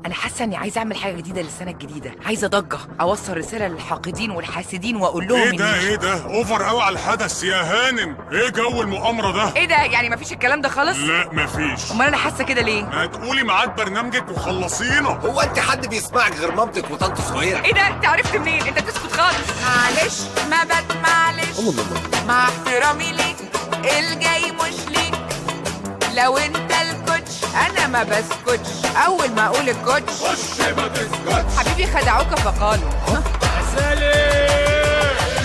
انا حاسه اني عايزه اعمل حاجه جديده للسنه الجديده، عايزه ضجه، اوصل رساله للحاقدين والحاسدين واقول لهم ايه ده اوفر قوي على الحدث يا هانم. ايه جو المؤامره ده؟ ايه ده؟ يعني مفيش الكلام ده خالص؟ لا مفيش. امال انا حاسه كده ليه؟ ما تقولي ميعاد برنامجك وخلصينا. هو انت حد بيسمعك غير مامتك وطنط صغيره؟ ايه ده؟ انت عرفت منين؟ انت تسكت خالص. معلش ما معلش، مع احترامي ليك الجاي مش ليك. لو انت الكوتش انا ما بسكتش، اول ما اقول الكوتش خش ما تسكتش. حبيبي خدعوك فقالوا.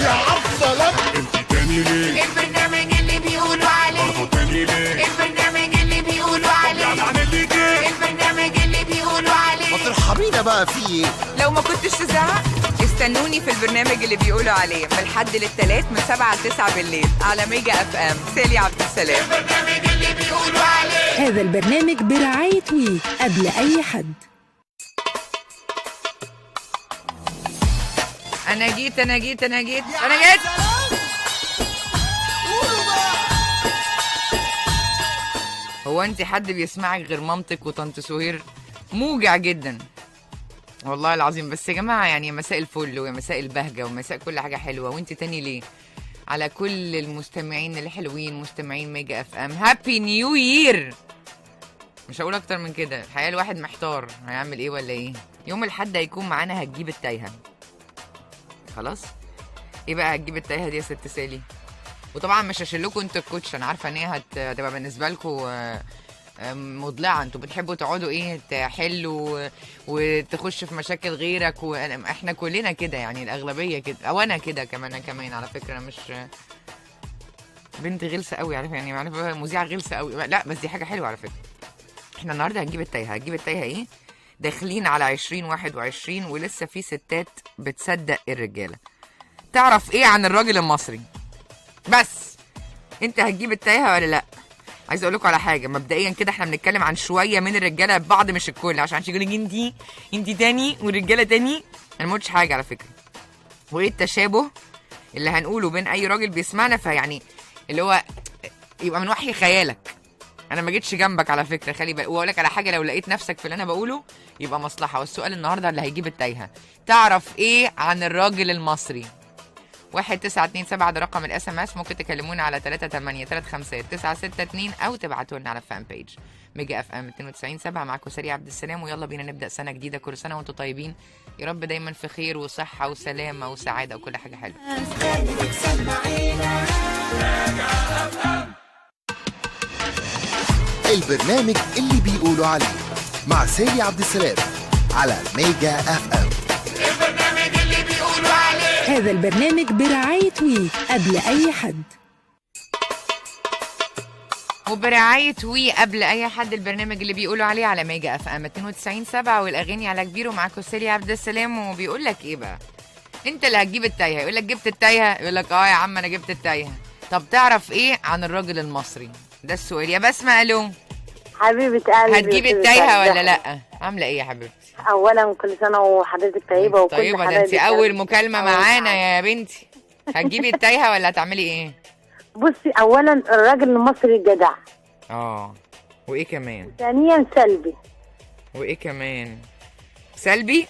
يا عفصلك انت تاني ليه؟ البرنامج اللي بيقولوا عليه، برضه تاني ليه؟ البرنامج اللي بيقولوا عليه، يعني ليك ايه؟ البرنامج اللي بيقولوا عليه. ما ترحمينا بقى في ايه؟ لو ما كنتش تزعق استنوني في البرنامج اللي بيقولوا عليه من الحد للتلات من 7 ل 9 بالليل على ميجا اف ام. سالي عبد السلام. البرنامج اللي بيقولوا عليه. هذا البرنامج برعاية وي قبل أي حد. أنا جيت هو أنت حد بيسمعك غير مامتك وطنط سهير؟ موجع جدا والله العظيم. بس يا جماعة يعني مساء الفل ومساء البهجة ومساء كل حاجة حلوة، وانت تاني ليه؟ على كل المستمعين الحلوين مستمعين ميجا اف ام، هابي نيو يير. مش هقول اكتر من كده، الحقيقة الواحد محتار هيعمل ايه ولا ايه. يوم الحد هيكون معانا هتجيب التايهة. خلاص؟ ايه بقى هتجيب التايهة دي يا ست سالي؟ وطبعا مش هشيلكوا انتوا الكوتش، انا عارفة ان هي هتبقى بالنسبة لكم مضلعه. انتوا بتحبوا تقعدوا ايه تحلوا وتخش في مشاكل غيرك، واحنا كلنا كده يعني، الاغلبيه كده، او انا كده كمان على فكره. انا مش بنت غلسه قوي على فكره، يعني عارفه مذيعه غلسه قوي، لا بس دي حاجه حلوه على فكره. احنا النهارده هنجيب التايهه ايه؟ داخلين على 2021 ولسه في ستات بتصدق الرجاله. تعرف ايه عن الراجل المصري؟ بس انت هتجيب التايهه ولا لا؟ عايز اقول لكم على حاجه مبدئيا كده، احنا بنتكلم عن شويه من الرجاله ببعض مش الكل، عشان يقول لك انت تاني والرجاله تاني. انا ما قلتش حاجه على فكره. وايه التشابه اللي هنقوله بين اي راجل بيسمعنا، فيعني اللي هو يبقى من وحي خيالك. انا ما جيتش جنبك على فكره، خلي بالك. واقول لك على حاجه، لو لقيت نفسك في اللي انا بقوله يبقى مصلحه. والسؤال النهارده اللي هيجيب التايهه، تعرف ايه عن الراجل المصري؟ 1927 ده رقم الاس ام اس. ممكن تكلمونا على 3835 او تبعتوا لنا على الفان بيج ميجا اف ام 92.7. معاكم سالي عبد السلام، ويلا بينا نبدا سنه جديده. كل سنه وانتم طيبين، يا رب دايما في خير وصحه وسلامه وسعاده وكل حاجه حلوه. البرنامج اللي بيقولوا عليه مع سالي عبد السلام على ميجا اف ام. هذا البرنامج برعاية وي قبل أي حد. وبرعاية وي قبل أي حد، البرنامج اللي بيقولوا عليه على ميجا اف ام 92.7 والأغاني على كبير. ومعاكم سالي عبد السلام. وبيقول لك إيه بقى؟ أنت اللي هتجيب التايهة. يقول لك جبت التايهة، يقول لك يا عم أنا جبت التايهة. طب تعرف إيه عن الراجل المصري؟ ده السؤال يا بسمة. ألو حبيبة قلبي، هتجيب التايهة ولا لأ؟ عاملة إيه يا حبيبتي؟ اولا كل سنه وحضرتك طيبه وكل طيبة. ده انت اول مكالمة معانا يا بنتي. هتجيبي التايهة ولا هتعملي ايه؟ بصي، اولا الراجل المصري جدع. وايه كمان؟ ثانيا سلبي. وايه كمان؟ سلبي؟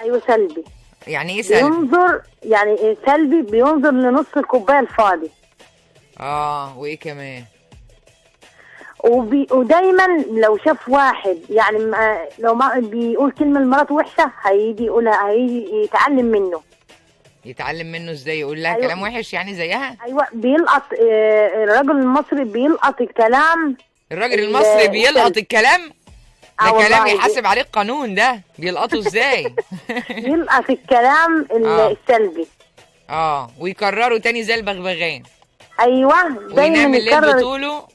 ايوه سلبي. يعني ايه سلبي؟ بينظر، يعني ايه سلبي؟ بينظر لنص الكوبايه الفاضي. وايه كمان؟ ودايما لو شاف واحد يعني لو ما بيقول كلمه لمراته وحشه هيجي يقولها، هيجي يتعلم منه. يتعلم منه ازاي؟ يقول لها كلام وحش يعني زيها؟ ايوه بيلقط. الراجل المصري بيلقط الكلام. الراجل المصري بيلقط الكلام؟ ده كلام يحاسب عليه القانون. ده بيلقطه ازاي؟ يلقط الكلام السلبي. ويكرره تاني زي البغبغان. ايوه وينام الليل بطوله.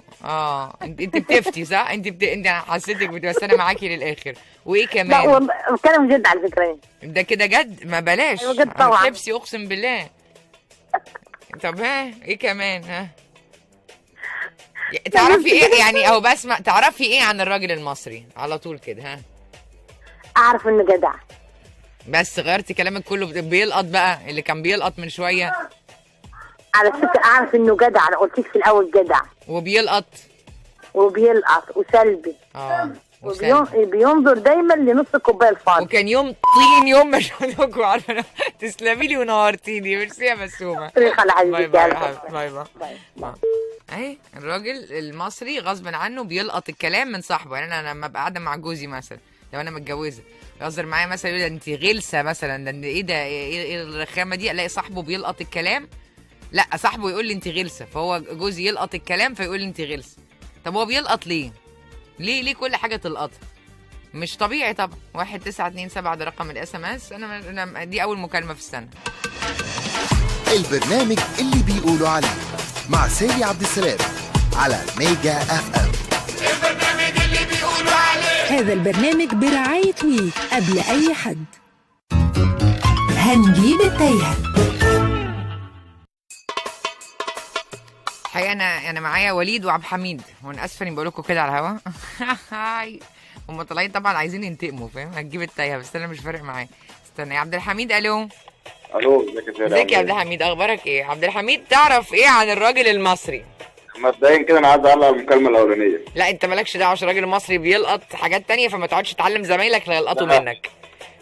انت بتفتي صح؟ انت حسيتك بس انا معاكي للاخر. وايه كمان؟ لا والله بتكلم جد على فكره. ده كده جد؟ ما بلاش. ايوه جد طبعا. بيبسي اقسم بالله. طب ايه كمان؟ تعرفي ايه يعني؟ او بسمع، تعرفي ايه عن الراجل المصري على طول كده؟ اعرف انه جدع. بس غيرتي كلامك كله. بيلقط بقى اللي كان بيلقط من شويه. على فكره اعرف انه جدع. انا قلت لك في الاول جدع وبيلقط وسلبي. وسلمى. بينظر دايما لنص الكوبايه الفاضي. وكان يوم طين يوم ما شفتكم، عارفه أنا. تسلمي لي ونورتيني، ميرسي يا بسومه. على باي حبيبتي. باي يا حبيبتي، باي باي. اهي الراجل المصري غصب عنه بيلقط الكلام من صاحبه. يعني انا لما ابقى قاعده مع جوزي مثلا، لو انا متجوزه، يهزر معايا مثلا يقول انت غلسه مثلا، ده ايه ده، ايه الرخامه دي، الاقي صاحبه بيلقط الكلام. لا صاحبه يقول لي انت غلسه، فهو جوزي يلقط الكلام فيقول لي انت غلسه. طب هو بيلقط ليه؟ ليه كل حاجه تلقطها؟ مش طبيعي طبعا. 1927 ده رقم الاس ام اس. انا دي اول مكالمه في السنه. البرنامج اللي بيقولوا عليه مع سالي عبد السلام على ميجا اف ام. هذا البرنامج برعاية وي قبل أي حد. هنجيب التايهة. الحقيقه انا معايا وليد وعبد الحميد، وانا اسفه اني بقول لكم كده على الهوا. هم طالعين طبعا عايزين ينتقموا، فاهم؟ هتجيب التايهه بس انا مش فارق معايا. استنى يا عبد الحميد. الو ازيك يا سيدي؟ ازيك يا عبد الحميد، اخبارك ايه؟ عبد الحميد، تعرف ايه عن الراجل المصري؟ مبدئيا كده انا عايز اعلق على المكالمه الاولانيه. لا انت مالكش دعوه، عشان الراجل المصري بيلقط حاجات تانية، فما تقعدش تعلم زمايلك لا يلقطوا منك.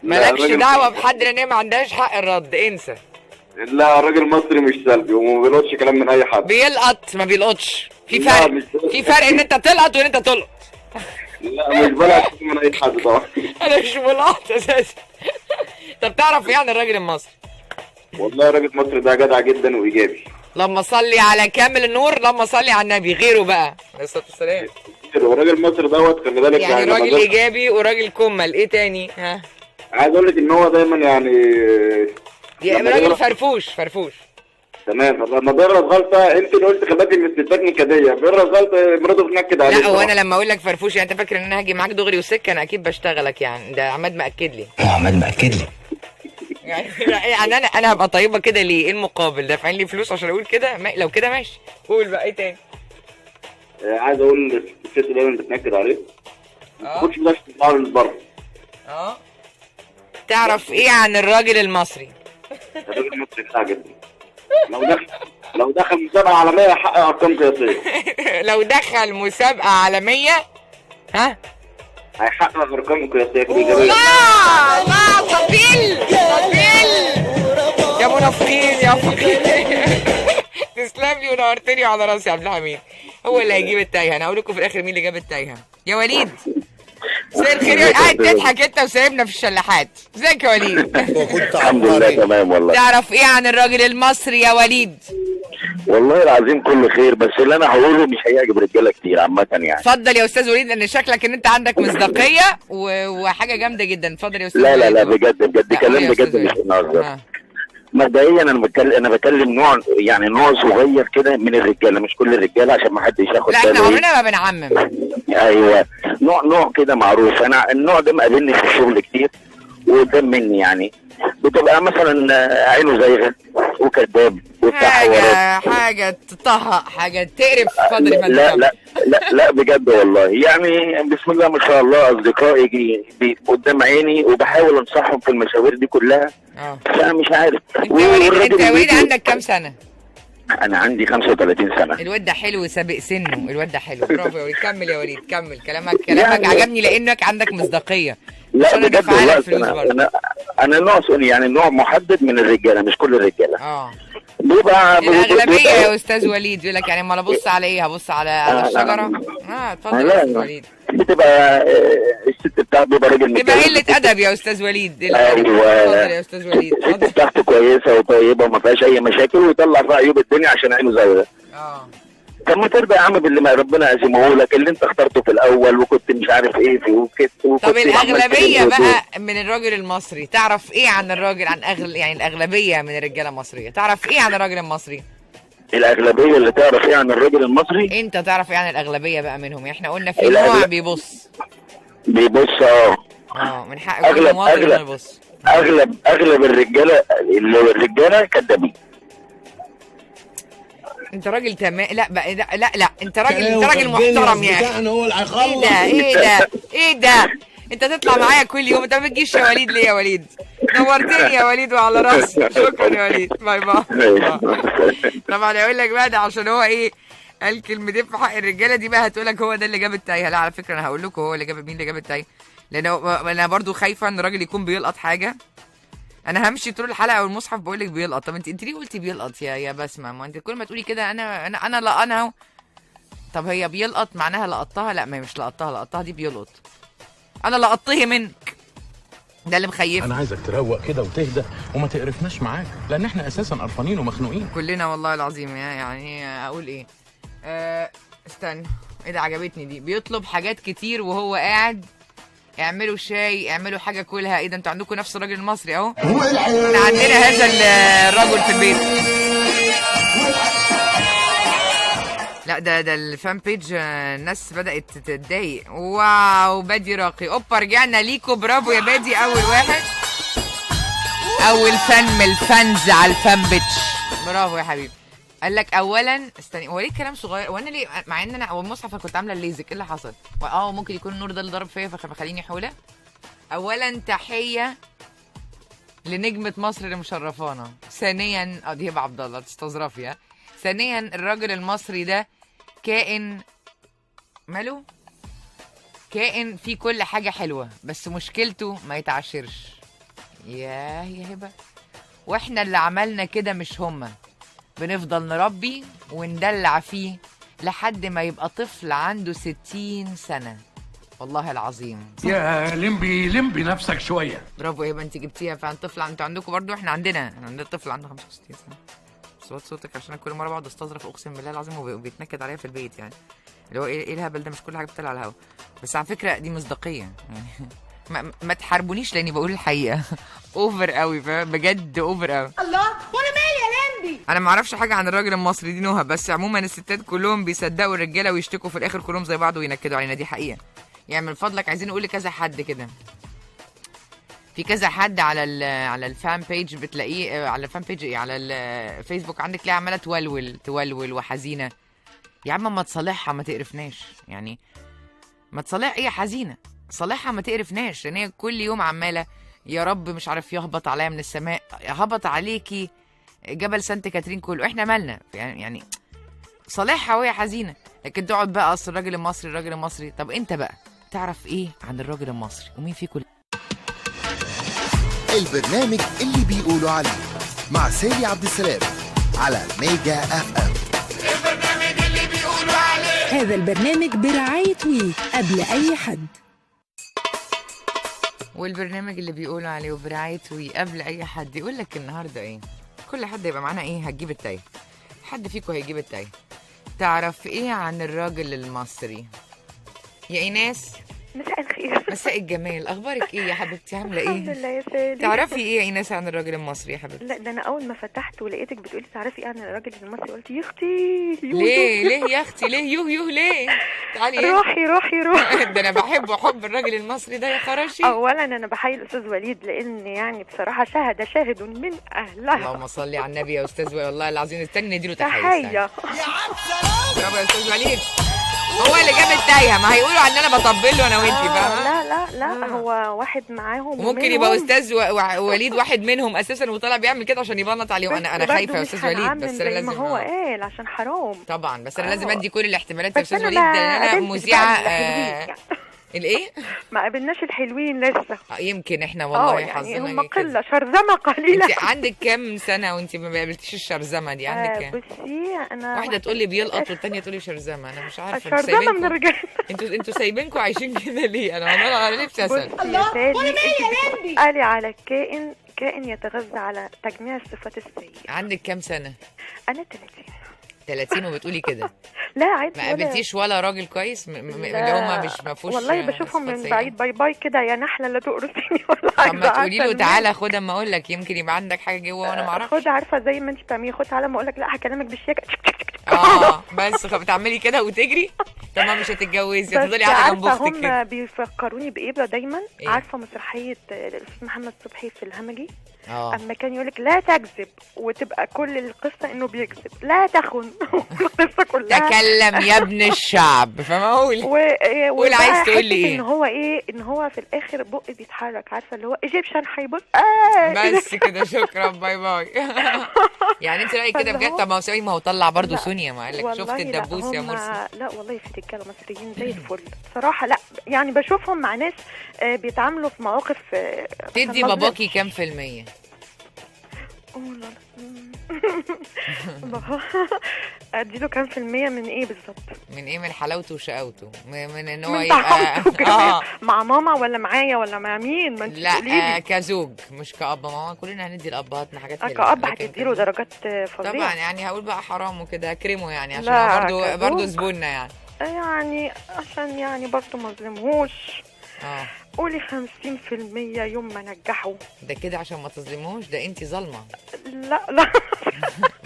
مالكش دعوه بحد، لان هي ما عندهاش حق الرد، انسى. لا الراجل المصري مش سلبي وما بيلقطش كلام من اي حد. بيلقط ما بيلقطش. في لا، فرق. مش في فرق ان انت تلقط وان انت تلقط. لا مش بلقط من اي حد طبعا. انا مش ملقط اساسا. طب تعرف ايه عن الراجل المصري؟ والله الراجل المصري ده جدع جدا وايجابي. لما صلي على كامل النور، لما صلي على النبي. غيره بقى عليه الصلاه والسلام. والراجل المصري دوت خلي بالك يعني راجل ايجابي وراجل كمل. ايه تاني؟ ها، عايز اقول لك ان هو دايما يعني راجل فرفوش. تمام. لما بيغلط غلطه انت اللي قلت خلاتي من الستات نكديه، بيغلط غلطه مراته بتنكد عليه. لا وانا لما اقول لك فرفوش يعني انت فاكر ان انا هاجي معاك دغري وسكه؟ انا اكيد بشتغلك يعني. ده عماد مأكد لي. يعني انا هبقى طيبه كده ليه؟ ايه المقابل؟ دافعين لي فلوس عشان اقول كده؟ لو كده ماشي. قول بقى ايه تاني. عايز اقول الست دايما بتنكد عليه. ما تاخدش بلاش تطلع بره. تعرف ايه عن الراجل المصري؟ الراجل المصري بتاع جدا. لو دخل مسابقه عالميه يحقق ارقام قياسيه. لو دخل مسابقه عالميه ها هيحقق ارقام قياسيه ايجابيه. لا طبيل يا منافقين يا فقير. تسلم لي ونورتني على راسي يا عبد الحميد. هو اللي هيجيب التايهه. انا هقول لكم في الاخر مين اللي جاب التايهه. يا وليد مساء الخير. قاعد تضحك انت وسايبنا في الشلاحات. ازيك يا وليد؟ الحمد لله تمام والله. تعرف ايه عن الراجل المصري يا وليد؟ والله العظيم كله خير، بس اللي انا هقوله مش هيعجب رجاله كتير عامه يعني. اتفضل يا استاذ وليد، لان شكلك ان انت عندك مصداقيه وحاجه جامده جدا. اتفضل يا استاذ لا وليد. لا لا بجد كلام بجد مش بنهزر. مبدئيا انا بكلم نوع صغير كده من الرجاله، مش كل الرجاله عشان ما حدش ياخد باله. لا احنا عمرنا ما بنعمم. ايوه نوع كده معروف. انا النوع ده مقابلني في الشغل كتير وقدام مني يعني. بتبقى مثلا عينه زيغه وكذاب وبتاع حاجه تطهق، حاجه تقرف. اتفضل يا فندم. لا بجد والله يعني بسم الله ما شاء الله. اصدقائي قدام عيني وبحاول انصحهم في المشاوير دي كلها. فانا مش عارف. انت يا وليد عندك كام سنه؟ انا عندي 35 سنه. الواد ده حلو سابق سنه. الواد ده حلو. برافو يا وليد. كمل يا وليد كمل. كلامك يعني عجبني لانك عندك مصداقيه. لا بجد والله. انا نوع محدد من الرجاله، مش كل الرجاله. بيبقى الاغلبيه يا استاذ وليد. يقول لك يعني امال ابص على ايه؟ هبص على الشجره؟ اتفضل يا استاذ وليد. بتبقى الست بتاعته بيبقى راجل بتبقى قله ادب يا استاذ وليد. ايوه اتفضل يا استاذ وليد. الست بتاعته كويسه وطيبه وما فيهاش اي مشاكل، ويطلع فيها عيوب الدنيا عشان عينه زاويه. طب ما ترضى يا عم باللي ما ربنا قاسمه لك، اللي انت اخترته في الاول وكنت مش عارف ايه فيه وكده. طب الاغلبيه بقى من الراجل المصري، تعرف ايه عن الراجل؟ يعني الاغلبيه من الرجاله المصريه، تعرف ايه عن الراجل المصري؟ الاغلبيه اللي تعرف ايه عن الراجل المصري؟ انت تعرف ايه عن الاغلبيه بقى منهم؟ يعني احنا قلنا في نوع بيبص من حق كل مواطن انه يبص. اغلب الرجاله كدابين. انت راجل تمام. لا بقى لا انت راجل محترم يا اخي. ايه ده انت تطلع معايا كل يوم. انت ما بتجيش يا وليد ليه يا وليد؟ نورتني يا وليد وعلى راسي. شكرا يا وليد. باي باي. طبعا اقول لك بقى ده عشان هو ايه قال كلمتين في حق الرجاله دي بقى هتقولك هو ده اللي جاب التايهه. لا على فكره انا هقول لكم هو اللي جاب مين اللي جاب التايهه، لان انا برضو خايفه ان الراجل يكون بيلقط حاجه. انا همشي طول الحلقه والمصحف بقول لك بيلقط. طب انت ليه قلتي بيلقط يا بسمه؟ ما انت كل ما تقولي كده انا لقنها اهو. طب هي بيلقط معناها لقطتها؟ لا ما هي مش لقطتها دي بيلقط. انا لقطته منك، ده اللي مخيفني. انا عايزك تروق كده وتهدى وما تقرفناش معاك، لان احنا اساسا قرفانين ومخنوقين كلنا والله العظيم. يعني اقول ايه؟ استنى، ايه ده؟ عجبتني دي. بيطلب حاجات كتير وهو قاعد. اعملوا شاي، اعملوا حاجه كلها. ايه ده؟ انتوا عندكم نفس الراجل المصري اهو. احنا عندنا هذا الرجل في البيت. لا ده الفان بيج الناس بدات تتضايق. واو بادي راقي. اوبا رجعنا ليكو. برافو يا بادي. اول واحد، اول فان من الفانز على الفان بيج. برافو يا حبيبي. قال لك اولا استني، هو ليه الكلام صغير؟ وانا ليه مع ان انا اول مصحف كنت عامله الليزك؟ ايه اللي حصل؟ ممكن يكون النور ده اللي ضرب فيا فخليني حوله. اولا تحيه لنجمه مصر اللي مشرفانا. ثانيا دي هبه عبد الله تستظرفي. ثانيا الراجل المصري ده كائن ماله؟ كائن فيه كل حاجه حلوه، بس مشكلته ما يتعاشرش. يا هبه، واحنا اللي عملنا كده مش هما. بنفضل نربي وندلع فيه لحد ما يبقى طفل عنده 60 سنة. والله العظيم. يا لمبي نفسك شوية. برافو يا انت جبتيها فعلا. طفل انتوا عندكم برضو، احنا عندنا طفل عنده 65 سنة. صوتك عشان كل مرة بقعد استظرف اقسم بالله العظيم وبيتنكد عليا في البيت. يعني اللي هو ايه الهبل ده؟ مش كل حاجة بتطلع على الهوا. بس على فكرة دي مصداقية يعني. ما تحاربونيش لاني بقول الحقيقة. اوفر قوي بجد، اوفر قوي. الله وانا مالي يا لمبي؟ انا ما اعرفش حاجه عن الراجل المصري دي نهى، بس عموما الستات كلهم بيصدقوا الرجاله ويشتكوا في الاخر كلهم زي بعض وينكدوا علينا. دي حقيقه يعني. من فضلك عايزين نقول لكذا حد كده. في كذا حد على الفان بيج بتلاقيه، على الفان بيج على الفيسبوك عندك تلاقيها عماله تولول وحزينه. يا عم ما تصالحها ما تقرفناش يعني. ما تصالح ايه حزينه؟ صالحها ما تقرفناش، لان هي كل يوم عماله يا رب مش عارف يهبط عليا من السماء. هبط عليكي جبل سانت كاترين كله، احنا مالنا يعني. صالحها وهي حزينه. لكن تقعد بقى اصل الراجل المصري. طب انت بقى تعرف ايه عن الراجل المصري ومين فيه كل البرنامج اللي بيقولوا عليه مع سالي عبد السلام على ميجا اف ام. البرنامج اللي بيقولوا عليه. هذا البرنامج برعاية وي قبل أي حد. والبرنامج اللي بيقولوا عليه وبرعاية وي قبل أي حد. يقول لك النهارده إيه؟ كل حد يبقى معانا إيه؟ هتجيب التايه. حد فيكم هيجيب التايه. تعرف إيه عن الراجل المصري؟ يا إيناس. مساء الخير. مساء الجمال. اخبارك ايه يا حبيبتي؟ عامله ايه؟ الحمد لله يا سالي. تعرفي ايه يا ايناس عن الراجل المصري يا حبيبتي؟ لا ده انا اول ما فتحت ولقيتك بتقولي تعرفي ايه عن الراجل المصري قلت يا اختي ليه يا اختي ليه يوه ليه؟ تعالي روحي ده انا بحب الراجل المصري ده يا خراشي. اولا انا بحيي الاستاذ وليد لان يعني بصراحه شاهد من اهلها. اللهم صل على النبي يا استاذ والله العظيم. استني نديله تحيه. يا عم سلام. برافو يا استاذ وليد. هو اللي جاب التايهه. ما هيقولوا ان انا بطبل له انا وانتي بقى. لا هو واحد معاهم وممكن يبقى استاذ وليد واحد منهم اساسا وطلع بيعمل كده عشان يبنط عليهم. انا خايفه يا استاذ وليد بس انا لازم. ما هو قال عشان حرام طبعا. بس انا لازم ادي كل الاحتمالات يا استاذ وليد لان انا مذيعه. الايه؟ ما قابلناش الحلوين لسه. يمكن احنا والله حظنا يعني هم قله شرذمه قليله. انت عندك كام سنه وانت ما قابلتيش الشرذمه دي؟ عندك كام؟ بصي انا واحده تقول لي بيلقط والثانيه تقول لي شرذمه. انا مش عارفه شرذمه من الرجال. انتوا سايبينكم عايشين كده ليه؟ انا والله على نفسي اسال. الله وانا مالي يا لمبي؟ قالي على كائن يتغذى على تجميع الصفات السيئه. عندك كام سنه؟ انا 30 وبتقولي كده؟ لا عادي. ما قابلتيش ولا راجل كويس اللي هم مش مفهوش؟ والله بشوفهم من بعيد. باي كده يا نحله لا تقرصيني ولا حاجه. طب ما تقولي له تعالى خد اما اقول لك يمكن يبقى عندك حاجه جوه وانا ما اعرفش. خد عارفه زي ما انت بتعملي. خد تعالى ما اقول لك لا هكلمك بالشياكه. بس بتعملي كده وتجري. طب ما مش هتتجوزي هتفضلي قاعده جنب اختك كده. هم بيفكروني بايه دايما. إيه؟ عارفه مسرحيه الاستاذ محمد صبحي في الهمجي اما كان يقولك لا تكذب وتبقى كل القصه انه بيكذب، لا تخن القصه كلها تكلم يا ابن الشعب، فما قول قول عايز تقول لي ايه؟ ان هو ان هو في الاخر بق بيتحرك، عارفه اللي هو ايجيبشن هيبص بس كده شكرا باي باي. يعني انت رايك كده بجد؟ طب ما هو سامي، ما هو طلع برضه سونيا، ما قال لك شفت الدبوس يا مرسي؟ لا والله في رجاله مصريين زي الفل بصراحه. لا يعني بشوفهم مع ناس بيتعاملوا في مواقف. تدي باباكي كام في المية؟ اديله كام في المية من ايه بالظبط؟ من ايه؟ من حلاوته وشقاوته، من ان هو يبقى مع ماما ولا معايا ولا مع مين؟ ما انت لا كزوج مش كأب. ماما كلنا هندي لأبهاتنا حاجات حلوه، كأب هتديله درجات فظيعه طبعا. يعني هقول بقى حرام وكده اكرمه يعني، عشان برضه زبوننا يعني عشان يعني برضه ما ظلمهوش. قولي 50% يوم ما نجحوا. ده كده عشان ما تظلموش؟ ده انت ظالمه. لا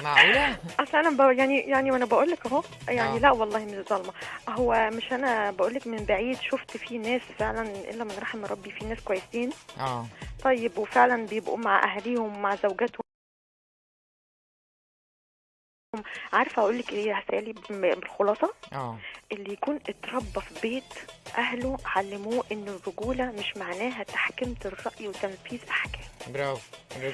معقوله؟ اصل انا يعني وانا بقول لك اهو يعني لا والله مش ظالمه. هو مش انا بقول لك من بعيد شفت في ناس فعلا الا من رحم ربي، في ناس كويسين طيب وفعلا بيبقوا مع اهاليهم ومع زوجاتهم. عارفه اقول لك ايه يا سالي بالخلاصه؟ اللي يكون اتربى في بيت اهله علموه ان الرجوله مش معناها تحكيم الراي وتنفيذ احكام. برافو.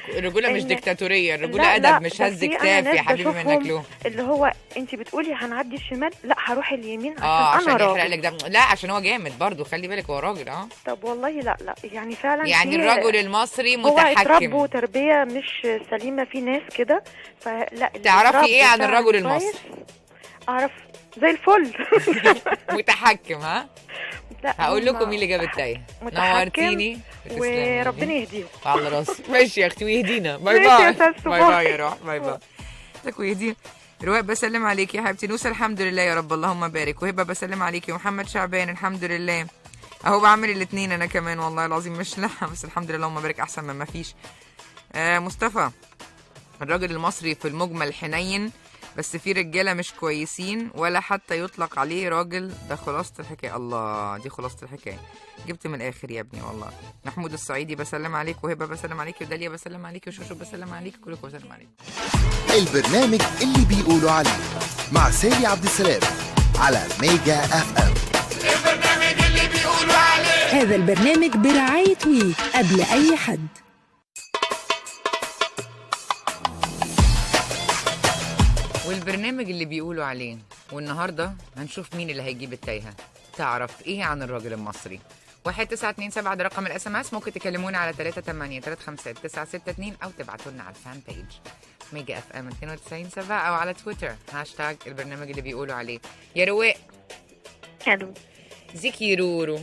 الرجوله مش ديكتاتوريه، الرجوله ادب، مش هز كتاف يا حبيبي منك له. اللي هو انت بتقولي هنعدي الشمال، لا هروح اليمين عشان انا راجل. يحرق لك دم. لا عشان هو جامد برضه، خلي بالك هو راجل. طب والله لا يعني فعلا يعني الرجل المصري متحكم. هو اتربوا تربيه مش سليمه في ناس كده، فلا. تعرفي ايه عن الرجل المصري؟ اعرف زي الفل. متحكم. هقول لكم مين اللي جاب التايه. نورتيني وربنا يهديهم على راسي. ماشي يا اختي ويهدينا. باي باي. باي باي يا روح. باي باي لك ويهدينا. رواء بسلم عليك يا حبيبتي. نوسه الحمد لله يا رب اللهم بارك. وهبه بسلم عليكي. ومحمد شعبان الحمد لله اهو بعمل الاثنين انا كمان والله العظيم، مش لا بس الحمد لله اللهم بارك احسن من ما فيش. مصطفى الراجل المصري في المجمل حنين، بس في رجاله مش كويسين ولا حتى يطلق عليه راجل. ده خلاصه الحكايه. الله دي خلاصه الحكايه، جبت من الاخر يا ابني والله. محمود الصعيدي بسلم عليك. وهبه بسلم عليك. وداليا بسلم عليك. وشوشو بسلم عليك. كلكم بسلم عليك. البرنامج اللي بيقولوا عليه مع سالي عبد السلام على ميجا اف ام. البرنامج اللي بيقولوا عليه. هذا البرنامج برعاية وي قبل اي حد. والبرنامج اللي بيقولوا عليه. والنهارده هنشوف مين اللي هيجيب التايهه. تعرف ايه عن الراجل المصري؟ 1927 ده رقم الاس ام اس. ممكن تكلمونا على 3835 او تبعتوا لنا على الفان بيج ميجا اف ام 92.7 او على تويتر هاشتاج البرنامج اللي بيقولوا عليه. يا رواق. الو. ازيك يا رورو؟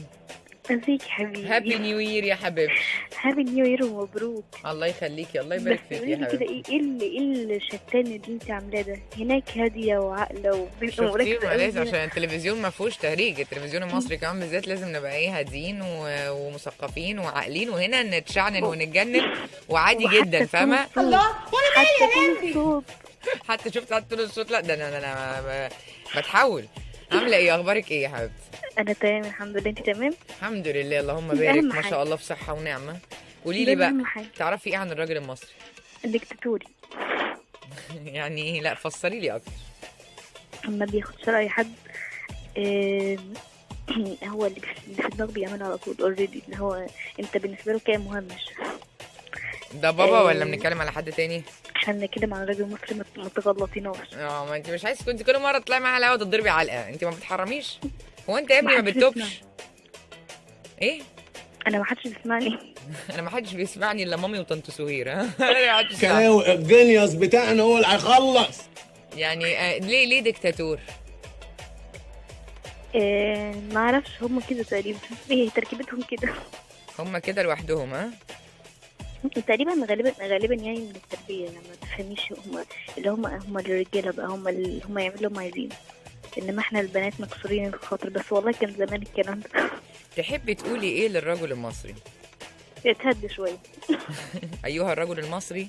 ازيك يا حبيبي؟ هابي نيو يير يا حبيبتي. هابي نيو يير ومبروك. الله يخليكي. الله يبارك فيك يا حبيبتي. كده ايه الشتان اللي انت عاملاه ده؟ هناك هاديه وعاقله مركزه عشان التلفزيون ما فيهوش تهريج. التلفزيون المصري كمان بالذات لازم نبقى ايه هاديين ومثقفين وعاقلين، وهنا نتشعنن ونتجنن وعادي جدا فاهمه. الله وانا مالي يا لمبي. حتى شفت طول الصوت. لا ده انا بتحول. عامله ايه؟ اخبارك ايه يا حبيبتي؟ انا تمام الحمد لله. انت تمام؟ الحمد لله اللهم بارك. ما شاء الله في صحه ونعمه. قولي لي بقى تعرفي ايه عن الراجل المصري؟ ديكتاتوري. يعني ايه؟ لا فسري لي اكتر. ما بياخدش راي حد. هو اللي في دماغه بيعمله على طول اوريدي، اللي هو انت بالنسبه له كائن مهمش. ده بابا ولا بنتكلم على حد تاني؟ احنا كده مع الراجل المصري ما تغلطيناش. ما انت مش عايزه كنت كل مره تطلعي معاها على الهوا تضربي علقه. انت ما بتحرميش؟ هو انت يا ابني ما بتتوبش؟ ايه؟ انا ما حدش بيسمعني. انا ما حدش بيسمعني الا مامي وطنط سهير. الجينيوس بتاعنا هو اللي هيخلص. يعني ليه ديكتاتور؟ ما اعرفش، هم كده تقريبا. ايه تركيبتهم كده. هم كده لوحدهم. تقريبا غالبا يعني من التربيه. يعني ما تفهميش هم الرجاله بقى، هم يعملوا اللي هم عايزينه، انما احنا البنات مكسورين الخاطر. بس والله كان زمان الكلام ده. تحبي تقولي ايه للرجل المصري؟ اتهد شويه. ايها الرجل المصري،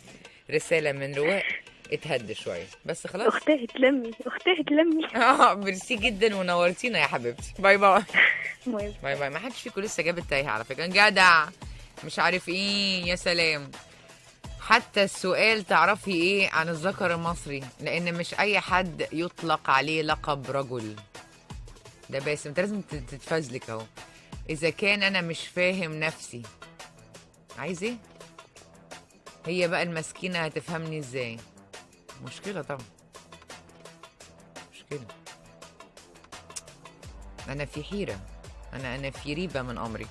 رساله من رواق. اتهد شويه بس خلاص. اختي اتلمي. ميرسي جدا ونورتينا يا حبيبتي. باي باي. باي باي. ما حدش فيكم لسه جاب التايهه على فكره. جدع مش عارف ايه. يا سلام. حتى السؤال تعرفي ايه عن الذكر المصري؟ لان مش اي حد يطلق عليه لقب رجل. ده باسم، انت لازم تتفزلك اهو. اذا كان انا مش فاهم نفسي عايز ايه؟ هي بقى المسكينة هتفهمني ازاي؟ مشكلة طبعا، مشكلة. انا في حيرة، انا في ريبة من امري.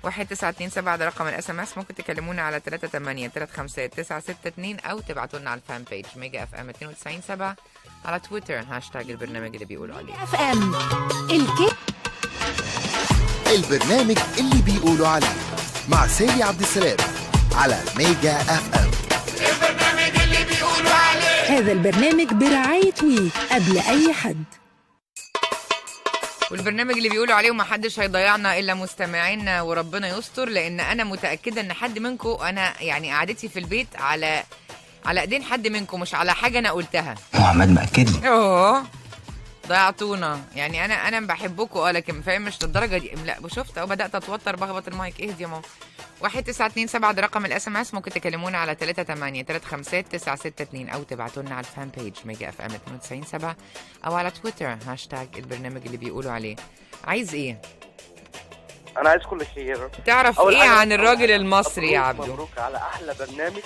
1927 ده رقم الاس ام اس. ممكن تكلمونا على 38 او تبعتوا لنا على الفان بيج ميجا اف ام 92.7 على تويتر هاشتاج البرنامج اللي بيقولوا عليه اف ام البرنامج اللي بيقولوا عليه مع سالي عبد السلام على ميجا اف ام. البرنامج اللي بيقولوا عليه. هذا البرنامج برعاية وي قبل أي حد. والبرنامج اللي بيقولوا عليه وما حدش هيضيعنا الا مستمعينا وربنا يستر، لان انا متاكده ان حد منكم، انا يعني قعدتي في البيت على ايدين حد منكم، مش على حاجه انا قلتها. محمد مأكد لي. ضيعتونا يعني. انا بحبكم لكن فاهم مش للدرجه دي. لا شفت او بدات اتوتر بخبط المايك. اهدي يا ماما. 1927 ده رقم الاس ام اس. ممكن تكلمونا على 38 او تبعتوا لنا على الفان بيج ميجا اف ام 92.7 او على تويتر هاشتاج البرنامج اللي بيقولوا عليه. عايز ايه؟ انا عايز كل خير. تعرف ايه عن الراجل المصري يا عبدو؟ مبروك على احلى برنامج.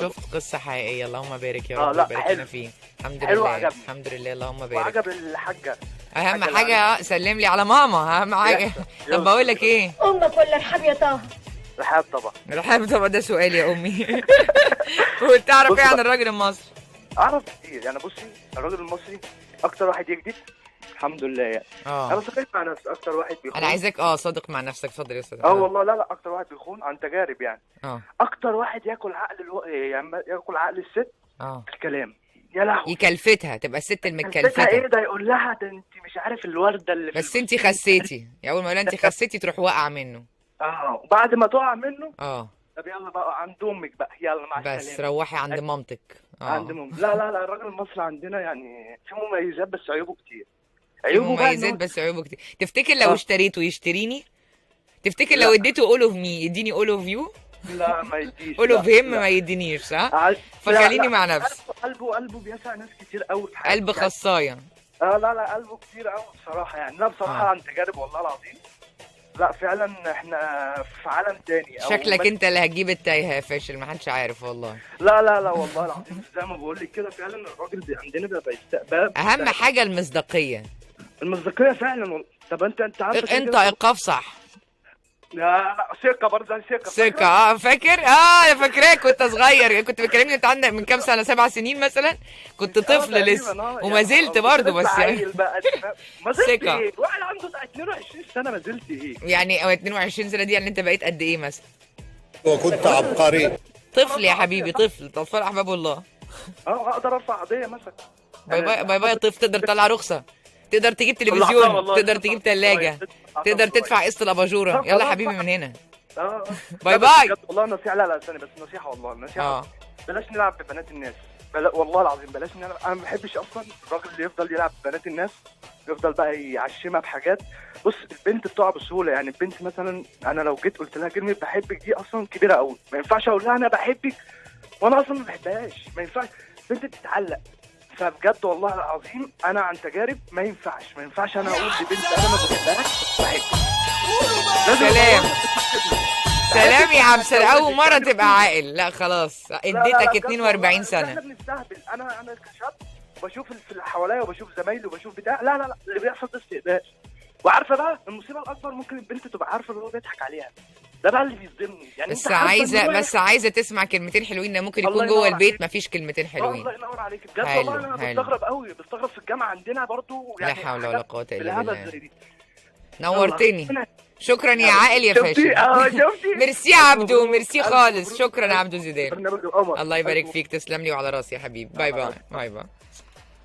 شفت قصه حقيقيه. اللهم بارك يا رب وبارك لنا فيه. الحمد لله عجبني. الحمد لله اللهم بارك. وعجب الحاجه. اهم حاجه سلم لي على ماما، اهم حاجه. طب بقول لك ايه؟ امك ولا رحاب يا طه؟ رحاب طبعا. رحاب طبعا، ده سؤال يا امي. وتعرف ايه عن الراجل المصري؟ اعرف كتير يعني. بصي الراجل المصري اكتر واحد يكذب الحمد لله يعني. انا صادق مع نفسي. اكتر واحد بيخون. انا عايزك صادق مع نفسك. اتفضل يا استاذ. والله لا اكتر واحد بيخون عن تجارب يعني. اكتر واحد ياكل عقل يعني ياكل عقل الست. الكلام يا لهوي. يكلفتها، تبقى الست المتكلفته. ايه ده؟ يقول لها ده انت مش عارف الورده اللي بس انت خسيتي. اول ما انت خسيتي تروح واقعه منه. وبعد ما تقع منه طب يلا بقى عند امك بقى، يلا مع السلامه. بس روحي عند مامتك. عند مامتك. لا الراجل المصري عندنا يعني في مميزات بس عيوبه كتير. مميزات بس عيوبه كتير. تفتكر لو اشتريته يشتريني؟ تفتكر لو اديته اول اوف مي يديني اول اوف يو؟ لا ما يديش. اول اوف هيم ما يدينيش صح؟ فخليني مع نفسي. قلبه بيسع ناس كتير قوي في حياتي. قلب خصايه. لا قلبه كتير قوي بصراحه يعني. لا بصراحه عن تجارب والله العظيم. لا فعلا احنا في عالم تاني. شكلك انت اللي هتجيب التايهه يا فاشل، ما حدش عارف والله. لا والله العظيم زي ما بقول لك كده فعلا الراجل عندنا بيبقى يستقبل. اهم حاجه المصداقيه. المصداقيه فعلا والله. طب انت عارف انت ايقاف صح. لا ثقه برضه. ثقه. فاكر؟ انا فاكراك وانت صغير كنت بتكلمني. انت عندك من كام سنه؟ 7 سنين مثلا. كنت طفل لسه وما زلت برضه بس يعني. ما زلت ايه؟ واحد عنده 22 سنه ما زلت ايه؟ يعني او 22 سنه دي يعني انت بقيت قد ايه مثلا؟ وكنت عبقري. طفل يا حبيبي، طفل. طفل احباب الله. اقدر ارفع قضيه مثلا. باي باي طفل. تقدر تطلع رخصه، تقدر تجيب تلفزيون، تقدر تجيب ثلاجه، تقدر تدفع قسط الاباجوره. يلا حبيبي من هنا. باي باي. والله نصيحه. لا ثانيه بس نصيحه والله. نصيحه بلاش نلعب ببنات الناس. والله العظيم بلاش نلعب. انا ما بحبش اصلا الراجل اللي يفضل يلعب ببنات الناس، يفضل بقى يعشمها بحاجات. بص البنت بتقع بسهوله يعني. البنت مثلا انا لو جيت قلت لها كلمه بحبك دي اصلا كبيره قوي. ما ينفعش اقول لها انا بحبك وانا اصلا ما بحبهاش. ما ينفعش. البنت بتتعلق. فبجد والله العظيم انا عن تجارب ما ينفعش انا اقول لبنت انا ما بحبهاش بحبك. سلام يا عبد السلام. اول مره تبقى عاقل. لا خلاص اديتك 42 سنه. احنا بنستهبل. انا كشاب بشوف اللي حواليا وبشوف زمايلي وبشوف بتاع. لا اللي بيحصل ده استقبال. وعارفه بقى المصيبه الاكبر ممكن البنت تبقى عارفه ان هو بيضحك عليها. ده بقى اللي بيصدمني يعني. بس عايزه تسمع كلمتين حلوين. ممكن يكون جوه البيت مفيش كلمتين حلوين. الله ينور عليك بجد والله. انا بستغرب قوي. بستغرب في الجامعه عندنا برضو يعني. لا حول ولا قوه الا بالله. نورتني. شكرا يا عائل يا فاشل. ميرسي يا عبدو. ميرسي خالص. شكرا يا عبدو زيدان. الله يبارك فيك. تسلم لي وعلى راسي يا حبيبي. باي باي. باي باي.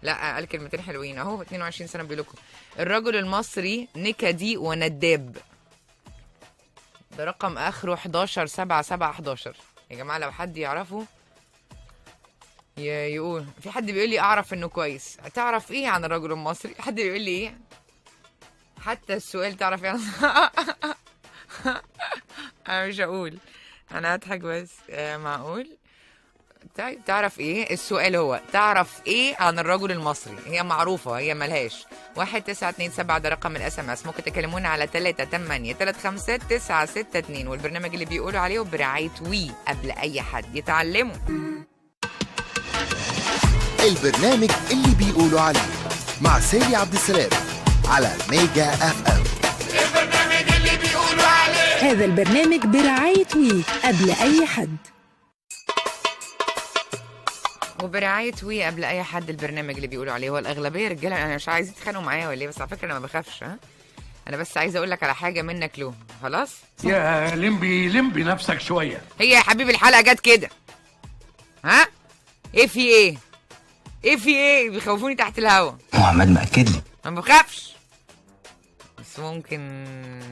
لا قال كلمتين حلوين اهو. 22 سنه بيقول لكم الرجل المصري نكدي ونداب. ده رقم اخره 117711 يا جماعه. لو حد يعرفه يقول. في حد بيقول لي اعرف انه كويس. تعرف ايه عن الرجل المصري؟ حد بيقول لي ايه؟ حتى السؤال تعرف ايه؟ انا مش هقول. انا هضحك بس. معقول. طيب تعرف ايه السؤال؟ هو تعرف ايه عن الرجل المصري؟ هي معروفة، هي ملهاش. 1927 ده رقم الاس ام اس. ممكن تكلمونا على 3835962 والبرنامج اللي بيقولوا عليه برعاية وي قبل اي حد يتعلموا. البرنامج اللي بيقولوا عليه مع سالي عبد السلام على ميجا اف ام. البرنامج اللي بيقولوا عليه. هذا البرنامج برعاية وي قبل أي حد. وبرعاية وي قبل اي حد البرنامج اللي بيقولوا عليه. هو الاغلبيه رجاله، انا مش عايزين تتخانقوا معايا ولا ايه؟ بس على فكره انا ما بخافش. ها انا بس عايزه اقول لك على حاجه منك له. خلاص يا لمبي نفسك شويه. هي يا حبيبي الحلقه جت كده. ها ايه في ايه؟ ايه في ايه؟ بيخوفوني تحت الهوا. محمد مأكد لي ما بخافش، بس ممكن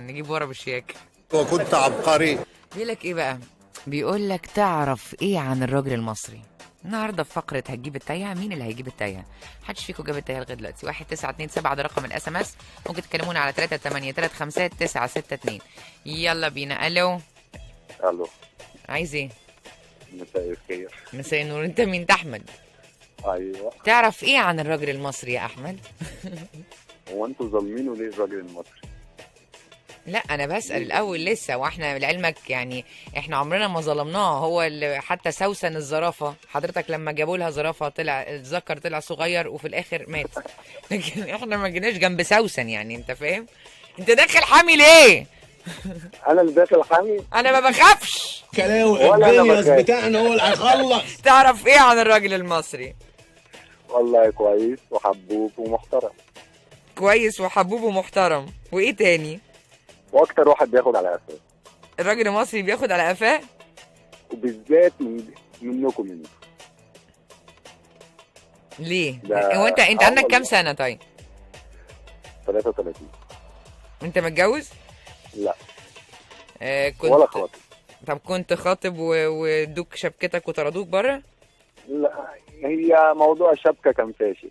نجيب ورا بالشياكه. وكنت عبقري. بيقول لك ايه بقى؟ بيقول لك تعرف ايه عن الراجل المصري؟ النهارده في فقره هتجيب التايهه. مين اللي هيجيب التايهه؟ محدش فيكم جاب التايهه لغايه دلوقتي. 1927 ده رقم الاس ام اس. ممكن تكلمونا على 3835962. يلا بينا. الو. الو. عايز ايه؟ مساء الخير. مساء النور. انت مين؟ انت احمد. ايوه. تعرف ايه عن الراجل المصري يا احمد؟ هو انتوا ظالمينه ليه الراجل المصري؟ لا انا بسال الاول لسه. واحنا لعلمك يعني احنا عمرنا ما ظلمناه. هو اللي حتى سوسن الزرافه حضرتك لما جابوا لها زرافه طلع الذكر طلع صغير وفي الاخر مات. لكن احنا ما جيناش جنب سوسن، يعني انت فاهم؟ انت داخل حامي ليه؟ انا اللي داخل حامي؟ انا ما بخافش. كلاوي الجينيوس بتاعنا هو اللي هيخلص. تعرف ايه عن الراجل المصري؟ والله كويس وحبوب ومحترم. كويس وحبوب ومحترم. وايه تاني؟ واكتر واحد بياخد على قفاه. الراجل المصري بياخد على قفاه؟ وبالذات منكم انتوا. ليه؟ هو انت عندك كام سنه طيب؟ 33. انت متجوز؟ لا. كنت ولا خاطب. طب كنت خاطب ودوك شبكتك وطردوك بره؟ لا هي موضوع الشبكه كان فاشل.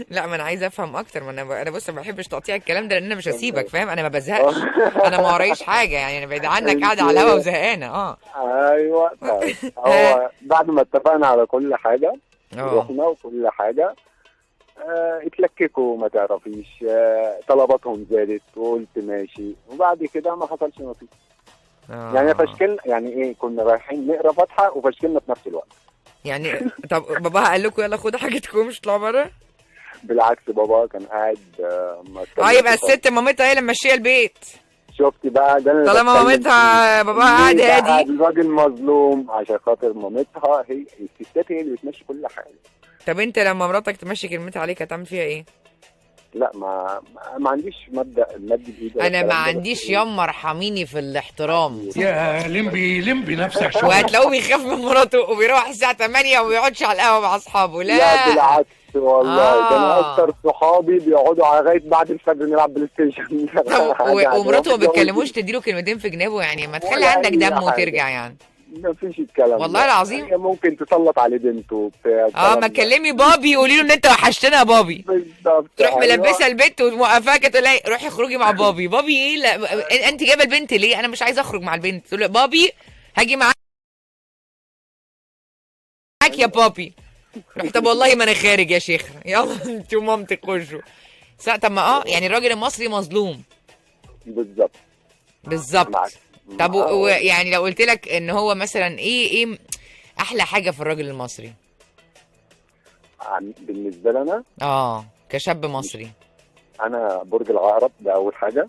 لا ما انا عايزه افهم اكتر. ما انا بص ما بحبش تقطيع الكلام ده لان انا مش هسيبك، فاهم؟ انا ما بزهقش. انا ما ورايش حاجه يعني. انا بعيد عنك قاعده على الهوا وزهقانه. ايوه طيب. هو بعد ما اتفقنا على كل حاجه رحنا وكل حاجه اتلككوا ما تعرفيش. طلباتهم زادت وقلت ماشي، وبعد كده ما حصلش نصيب. يعني فشكلنا. يعني ايه؟ كنا رايحين نقرا فاتحه وفشكلنا في نفس الوقت. يعني طب باباها قال لكم يلا خدوا حاجتكم مش اطلعوا بره؟ بالعكس بابا كان قاعد يبقى الست مامتها هي اللي ماشيه البيت. شفتي بقى؟ ده انا طالما مامتها باباها قاعد هادي. الراجل مظلوم عشان خاطر مامتها. هي الستات هي اللي بتمشي كل حاجه. طب انت لما مراتك تمشي كلمتها عليك هتعمل فيها ايه؟ لا ما عنديش مبدأ المد بايدي. انا ما عنديش يما ارحميني في الاحترام. يا لمبي نفسك شويه. وهتلاقوه بيخاف من مراته وبيروح الساعه 8 وما بيقعدش على القهوه مع اصحابه. لا بالعكس والله. ده انا اكتر صحابي بيقعدوا على لغايه بعد الفجر نلعب بلاي ستيشن. ومراته ما بتكلموش تديله كلمتين في جنابه؟ يعني ما تخلي عندك دم وترجع يعني. مفيش الكلام والله العظيم. ممكن تسلط عليه بنته وبتاع. ما تكلمي بابي قولي له ان انت وحشتنا يا بابي. بالظبط. تروح ملبسه البنت وموقفاها كده تقول لها روحي اخرجي مع بابي. بابي ايه؟ لا انت جايبه البنت ليه؟ انا مش عايزه اخرج مع البنت. تقول له بابي هاجي معاك يا بابي. روح طب والله ما انا خارج يا شيخ. يلا انت ومامتك خشوا. طب ما يعني الراجل المصري مظلوم. بالظبط. طب يعني لو قلت لك ان هو مثلا ايه احلى حاجه في الراجل المصري بالنسبه لنا؟ كشاب مصري. انا برج العقرب ده اول حاجه.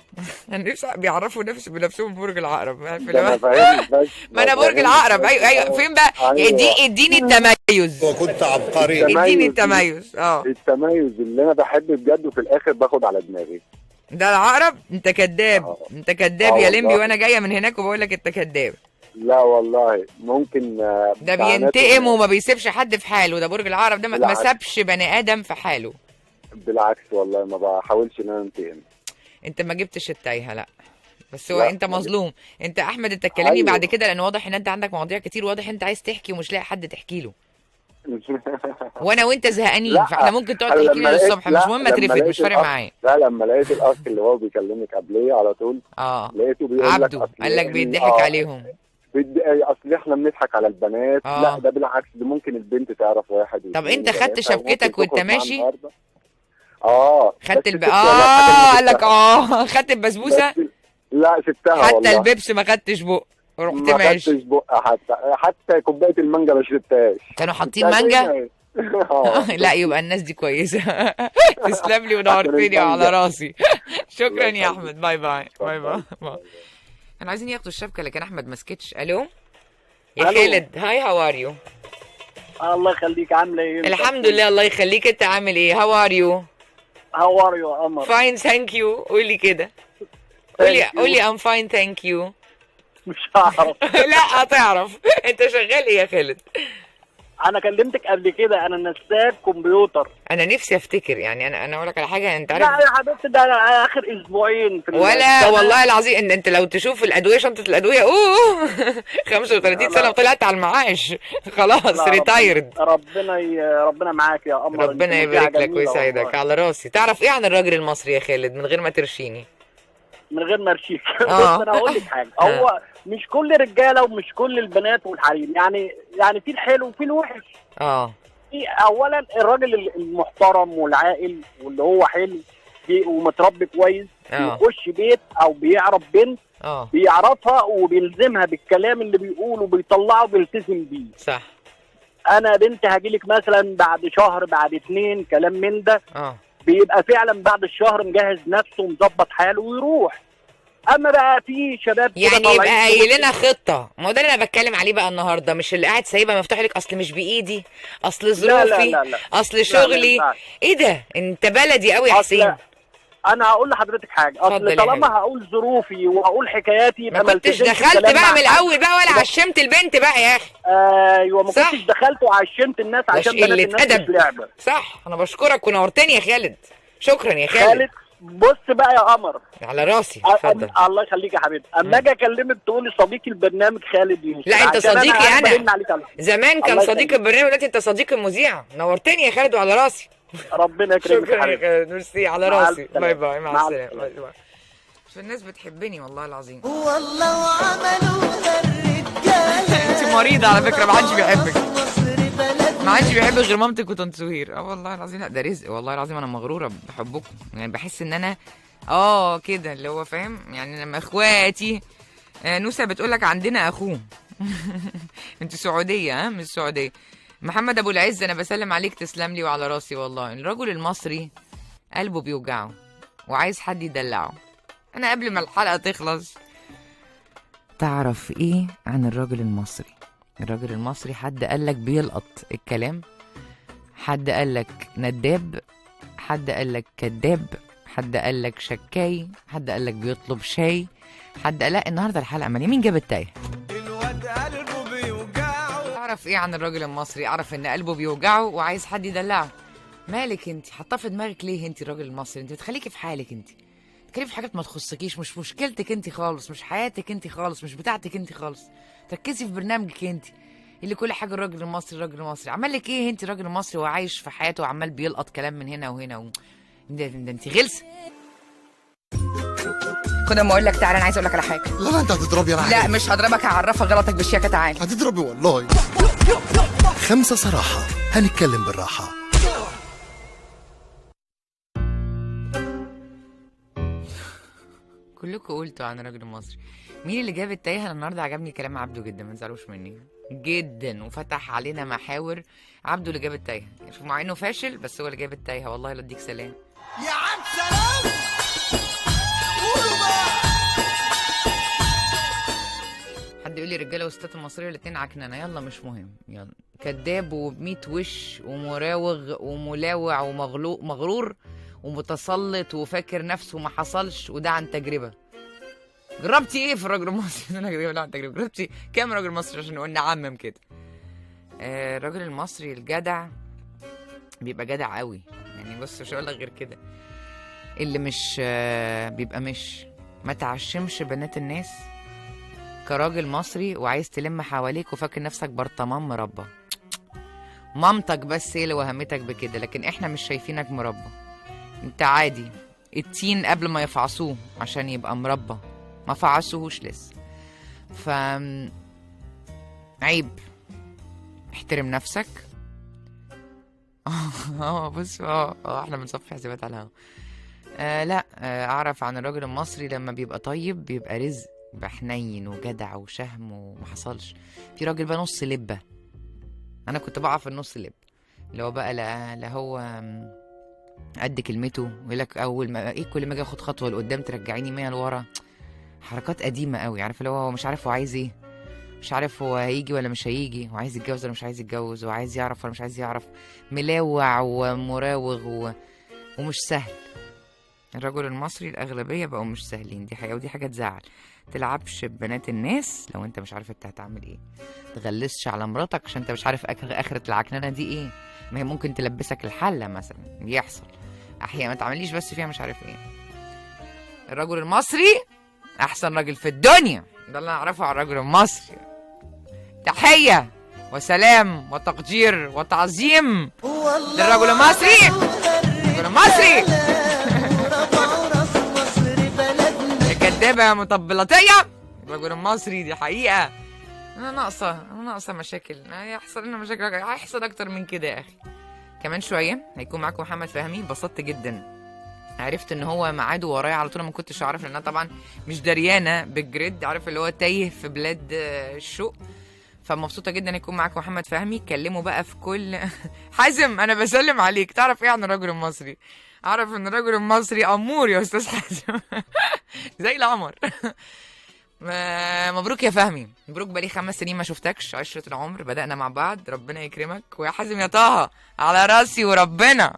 انا نفسي بيعرفوا بنفسهم برج العقرب. ما انا برج العقرب. ايوه فين بقى؟ اديني التميز. وكنت عبقري. اديني التميز. التميز اللي انا بحب بجد وفي الاخر باخد على دماغي. ده العقرب؟ انت كذاب. انت كذاب يا لمبي. وانا جايه من هناك وبقول لك انت كذاب. لا والله ممكن. ده بينتقم وما بيسيبش حد في حاله. ده برج العقرب ده ما سابش بني ادم في حاله. بالعكس والله ما بحاولش ان انا انتقم. انت ما جبتش التايهه. لا بس هو انت مظلوم. انت احمد انت تكلمني بعد كده لان واضح ان انت عندك مواضيع كتير. واضح انت عايز تحكي ومش لاقي حد تحكي له. وانا وانت زهقانين فاحنا ممكن تقعد تحكي لي للصبح. مش مهم اترفد مش فارق معايا. لا لما لقيت الاخ اللي هو بيكلمك قبليه على طول. لقيته بيقول لك عبده قال لك بيضحك عليهم. اصل احنا بنضحك على البنات. لا ده بالعكس، ده ممكن البنت تعرف واحد. طب انت خدت شبكتك وانت ماشي؟ خدت قال لك خدت البسبوسه؟ لا سبتها حتى والله. البيبس ما خدتش بق، رحت ما ماشي. خدتش بق، حتى كوبايه المانجا ما شربتهاش. كانوا حاطين مانجا؟ لا يبقى الناس دي كويسه. تسلم لي ونورتني على راسي. شكرا يا احمد. باي باي باي باي. كانوا عايزين ياخدوا الشبكه لكن احمد ما سكتش. الو يا خالد، هاي هاو ار يو؟ الله يخليك، عامله ايه؟ الحمد لله. الله يخليك، انت عامل ايه؟ هاو ار يو؟ هاو ار يو يا قمر؟ فاين ثانك يو. قولي كده، قولي ام فاين ثانك يو. مش هعرف. لا هتعرف. انت شغال ايه يا خالد؟ انا كلمتك قبل كده، انا نساب كمبيوتر. انا نفسي افتكر يعني، انا اقول لك على حاجه، انت عارف. لا يا حبيبتي، ده اخر اسبوعين في ولا والله العظيم انت لو تشوف الادويه، شنطه الادويه 35 سنه وطلعت على المعاش خلاص ريتايرد. ربنا معاك يا قمر. ربنا يبارك لك ويسعدك، على راسي. تعرف ايه عن الراجل المصري يا خالد من غير ما ترشيني؟ من غير ما ارشيك. بص انا هقول لك حاجه، هو مش كل الرجاله ومش كل البنات والحريم، يعني في الحلو وفي الوحش. في اولا الراجل المحترم والعاقل واللي هو حلو ومتربي كويس، بيخش بيت او بيعرف بنت بيعرفها وبيلزمها بالكلام اللي بيقوله وبيطلعه وبيلتزم بيه. صح. انا بنت هجيلك مثلا بعد شهر بعد 2 كلام من ده، بيبقى فعلا بعد الشهر مجهز نفسه ومظبط حاله ويروح. اما بقى في شباب يعني يبقى قايل لنا خطه، ما هو ده اللي انا بتكلم عليه بقى النهارده، مش اللي قاعد سايبها مفتوح لك اصل مش بايدي، اصل ظروفي، لا. اصل شغلي. لا. ايه ده؟ انت بلدي قوي يا حسين. انا هقول لحضرتك حاجه، اصل طالما هقول ظروفي وهقول حكاياتي يبقى ما كنتش دخلت بقى من الاول بقى ولا عشمت البنت بقى يا اخي. ايوه ما كنتش دخلت وعشمت الناس عشان بنات الناس مش لعبه. صح. انا بشكرك ونورتني يا خالد. شكرا يا خالد. بص بقى يا قمر، على راسي. اتفضل. الله يخليك يا حبيبي. اما اجي اكلمك تقولي صديقي البرنامج خالد يوسف. لا انت صديقي. انا زمان كان صديق البرنامج، دلوقتي انت صديق المذيع. نورتني يا خالد وعلى راسي. ربنا يكرمك. شكرا يا خالد، ميرسي، على راسي. باي باي، مع السلامه. باي باي. الناس بتحبني والله العظيم. والله وعملوها الرجاله. انت مريضه على فكره، ما حدش بيحبك. ما حدش بيحب غير مامتك وطنط سهير. والله العظيم. لا ده رزق والله العظيم. انا مغروره بحبكم، يعني بحس ان انا كده اللي هو فاهم يعني. لما اخواتي نوسه بتقول لك عندنا اخوه. انت سعوديه؟ مش سعوديه. محمد ابو العز، انا بسلم عليك، تسلم لي وعلى راسي والله. الرجل المصري قلبه بيوجعه وعايز حد يدلعه. انا قبل ما الحلقه تخلص، تعرف ايه عن الرجل المصري؟ الراجل المصري حد قالك بيلقط الكلام، حد قالك نداب، حد قالك كداب، حد قالك شكاي، حد قالك بيطلب شاي، حد قال لا. النهارده الحلقه ماليه. مين جاب التايه؟ الواد قلبه بيوجعه. اعرف ايه عن الراجل المصري؟ اعرف ان قلبه بيوجعه وعايز حد يدلعه. مالك انت حاطاه في دماغك ليه؟ انت الراجل المصري انت بتخليكي في حالك، انت بتتكلمي في حاجات ما تخصكيش، مش مشكلتك انت خالص، مش حياتك انت خالص، مش بتاعتك انت خالص. تركزي في برنامجك انت اللي كل حاجه الراجل المصري. الراجل المصري عمل لك ايه؟ انت الراجل المصري وعايش في حياته وعمال بيلقط كلام من هنا وهنا ده انت غلسه. خد اما اقول لك، تعالى انا عايز اقول لك على حاجه. لا انت هتضربي. انا لا مش هضربك، هعرفك غلطك بالشياكه. تعالى. هتضربي والله. 5 صراحه، هنتكلم بالراحه. كلكم قلتوا عن الراجل المصري. مين اللي جاب التايه؟ انا النهارده عجبني كلام عبده جدا، ما تزعلوش مني جدا، وفتح علينا محاور. عبده اللي جاب التايه، مع انه فاشل بس هو اللي جاب التايه. والله لا اديك سلام يا عم. سلام. قولوا بقى. حد يقول لي رجاله وستات المصريه الاثنين عكنانه. يلا مش مهم. يلا كذاب وب100 وش ومراوغ وملاوع ومغرور ومتسلط وفاكر نفسه ما حصلش، وده عن تجربه. جربتي ايه في الراجل المصري؟ انا جربت عن تجربه. جربتي كام راجل مصري عشان نقول نعمم كده؟ الراجل المصري الجدع بيبقى جدع قوي يعني. بص مش هقول لك غير كده. اللي مش بيبقى مش ما تعشمش بنات الناس كراجل مصري وعايز تلم حواليك وفاكر نفسك برطمان مربى. مامتك بس هي اللي وهمتك بكده، لكن احنا مش شايفينك مربى. انت عادي. التين قبل ما يفعصوه عشان يبقى مربى ما فعصوهوش لسه. عيب. احترم نفسك. بص احنا بنصفي حسابات على الهوا. لا اعرف عن الراجل المصري لما بيبقى طيب بيبقى رزق، بيبقى حنين وجدع وشهم وما حصلش. في راجل بقى نص لبه، انا كنت بقع في النص لب، اللي هو بقى لا هو قد كلمته ويقول لك اول ما ايه كل ما اجي اخد خطوه لقدام ترجعيني 100 لورا. حركات قديمه قوي، عارف اللي هو مش عارف هو عايز ايه، مش عارف هو هيجي ولا مش هيجي، هو عايز يتجوز ولا مش عايز يتجوز، وعايز يعرف ولا مش عايز يعرف، ملاوع ومراوغ ومش سهل. الرجل المصري الأغلبية بقوا مش سهلين، دي حقيقة ودي حاجة تزعل. تلعبش ببنات الناس لو انت مش عارف انت هتعمل ايه. تغلسش على مراتك عشان انت مش عارف آخرة العكنانة دي ايه. ما هي ممكن تلبسك الحلة مثلا، بيحصل أحيانا. ما تعمليش بس فيها مش عارف ايه. الرجل المصري أحسن راجل في الدنيا، ده اللي أعرفه على الرجل المصري. تحية وسلام وتقدير وتعظيم للرجل المصري. الرجل المصري الكدابة مطبلاتية. الرجل المصري دي حقيقة. أنا ناقصة مشاكل، هيحصل لنا مشاكل، هيحصل أكتر من كده يا أخي. كمان شوية هيكون معاكم محمد فهمي. انبسطت جدا، عرفت ان هو ميعاده ورايا على طول، ما كنتش اعرف لان انا طبعا مش دريانه بالجريد، عارف اللي هو تايه في بلاد الشوق. فمبسوطه جدا يكون معاكم محمد فهمي. كلموا بقى في كل حازم انا بسلم عليك. تعرف ايه عن الرجل المصري؟ اعرف ان الرجل المصري امور يا استاذ حازم. زي القمر. مبروك يا فهمي، مبروك. بقالي 5 سنين ما شفتكش، 10 العمر بدأنا مع بعض، ربنا يكرمك. ويا حازم يا طه على راسي وربنا.